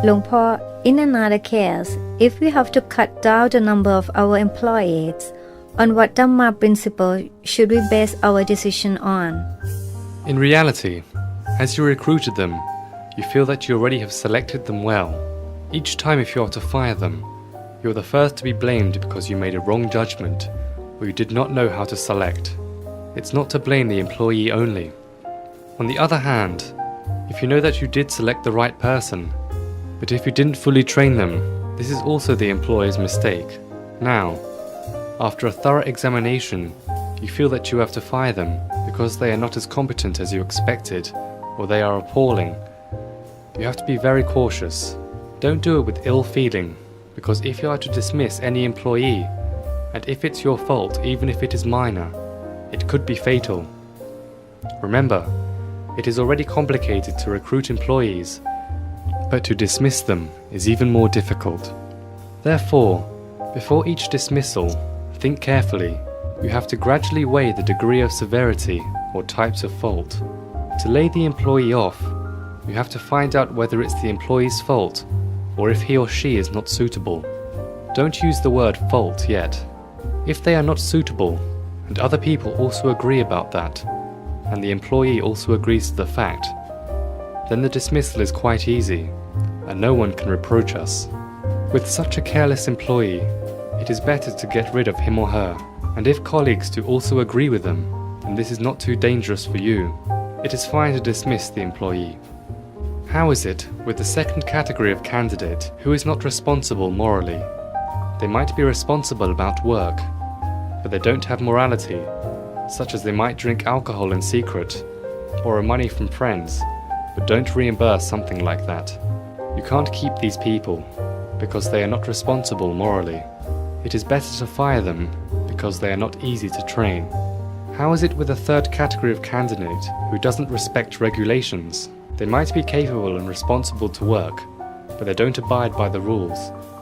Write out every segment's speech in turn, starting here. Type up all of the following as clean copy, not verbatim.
Longpo, in another case, if we have to cut down the number of our employees, on what Dhamma principle should we base our decision on? In reality, as you recruited them, you feel that you already have selected them well. Each time if you are to fire them, you are the first to be blamed because you made a wrong judgment or you did not know how to select. It's not to blame the employee only. On the other hand, if you know that you did select the right person, but if you didn't fully train them, this is also the employer's mistake. Now, after a thorough examination, you feel that you have to fire them because they are not as competent as you expected, or they are appalling. You have to be very cautious. Don't do it with ill feeling, because if you are to dismiss any employee, and if it's your fault, even if it is minor, it could be fatal. Remember, it is already complicated to recruit employees, but to dismiss them is even more difficult. Therefore, before each dismissal, think carefully. You have to gradually weigh the degree of severity or types of fault. To lay the employee off, you have to find out whether it's the employee's fault or if he or she is not suitable. Don't use the word fault yet. If they are not suitable, and other people also agree about that, and the employee also agrees to the fact, then the dismissal is quite easy, and no one can reproach us. With such a careless employee, it is better to get rid of him or her, and if colleagues do also agree with them, then this is not too dangerous for you. It is fine to dismiss the employee. How is it with the second category of candidate who is not responsible morally? They might be responsible about work, but they don't have morality, such as they might drink alcohol in secret, borrow money from friends, but don't reimburse something like that. You can't keep these people, because they are not responsible morally. It is better to fire them, because they are not easy to train. How is it with the third category of candidate who doesn't respect regulations? They might be capable and responsible to work, but they don't abide by the rules,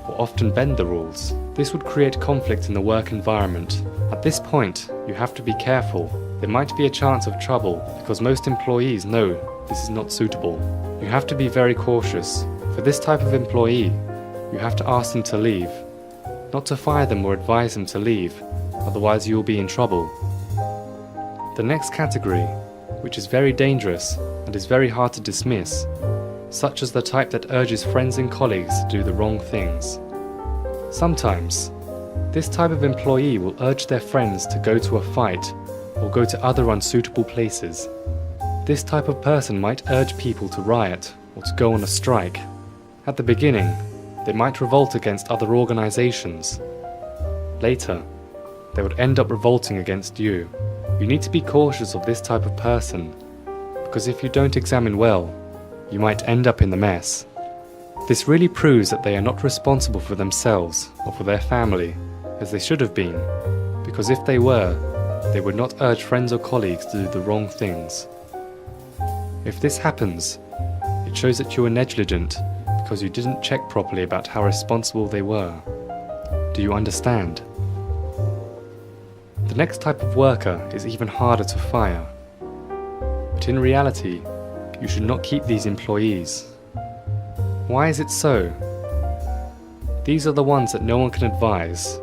or often bend the rules. This would create conflict in the work environment. At this point, you have to be careful. There might be a chance of trouble, because most employees know this is not suitable. You have to be very cautious. For this type of employee, you have to ask them to leave, not to fire them or advise them to leave, otherwise you will be in trouble. The next category, which is very dangerous and is very hard to dismiss, such as the type that urges friends and colleagues to do the wrong things. Sometimes, this type of employee will urge their friends to go to a fight or go to other unsuitable places. This type of person might urge people to riot or to go on a strike. At the beginning, they might revolt against other organizations. Later, they would end up revolting against you. You need to be cautious of this type of person, because if you don't examine well, you might end up in the mess. This really proves that they are not responsible for themselves or for their family, as they should have been, because if they were, they would not urge friends or colleagues to do the wrong things. If this happens, it shows that you were negligent because you didn't check properly about how responsible they were. Do you understand? The next type of worker is even harder to fire. But in reality, you should not keep these employees. Why is it so? These are the ones that no one can advise.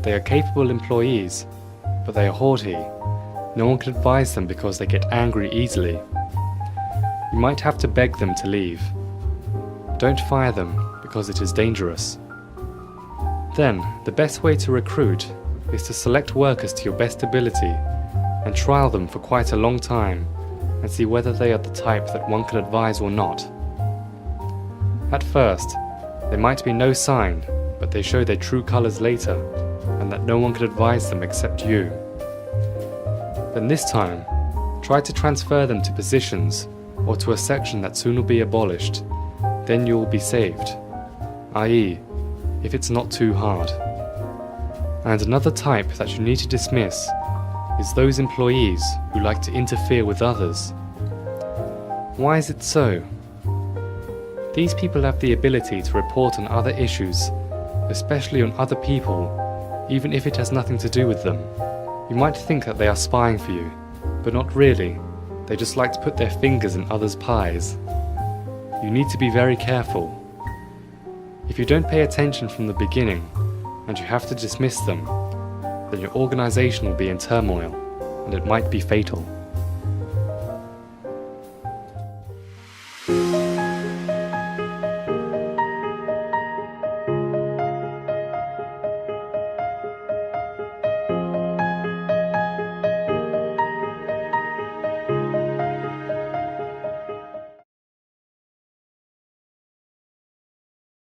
They are capable employees, but they are haughty. No one can advise them because they get angry easily. You might have to beg them to leave. Don't fire them because it is dangerous. Then, the best way to recruit is to select workers to your best ability and trial them for quite a long time and see whether they are the type that one can advise or not. At first, there might be no sign, but they show their true colors later, and that no one can advise them except you. Then this time, try to transfer them to positions or to a section that soon will be abolished. Then you will be saved, i.e., if it's not too hard. And another type that you need to dismiss is those employees who like to interfere with others. Why is it so? These people have the ability to report on other issues, especially on other people, even if it has nothing to do with them. You might think that they are spying for you, but not really. They just like to put their fingers in others' pies. You need to be very careful. If you don't pay attention from the beginning, and you have to dismiss them, then your organization will be in turmoil, and it might be fatal.